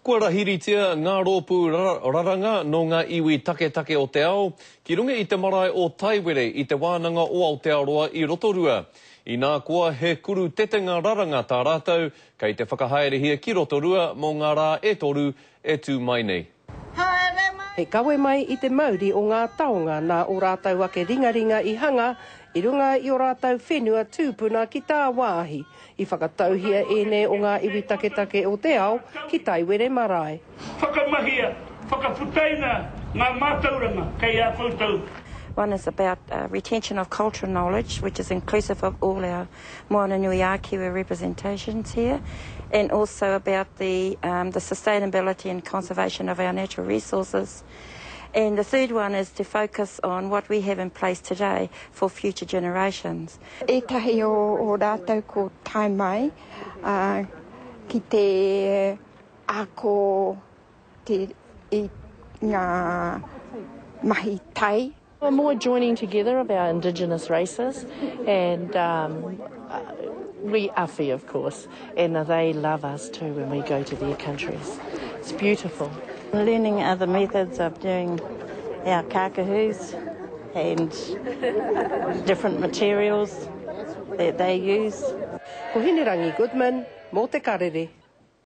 Kua rahiritia ngā rōpū raranga no ngā iwi take o te ao, ki runga I te marae o Taiwere I te wānanga o Aotearoa I Rotorua. I nā kua he kuru tetenga raranga tā rātou, kei te whakahaerehia ki Rotorua mō ngā rā e toru e tū mai nei. He kawe mai I te mauri o ngā taonga nā o rātou ake ringaringa I hanga, I runga I o rātou whenua tūpuna ki tā wāhi, I whakatauhia ene o ngā iwi take o te ao ki Taiwere marae. Whakamahia, whakaputaina, ngā mātauranga, kei a koutou. One is about retention of cultural knowledge, which is inclusive of all our Moana Nui Ākiwa representations here, and also about the sustainability and conservation of our natural resources. And the third one is to focus on what we have in place today for future generations. Ekahi o rātou ko tai mai, ki te ako te I ngā mahi tai. A more joining together of our Indigenous races, and we awhi, of course, and they love us too when we go to their countries. It's beautiful. Learning other methods of doing our kakahus and different materials that they use. Ko Hinerangi Goodman, mō te karere.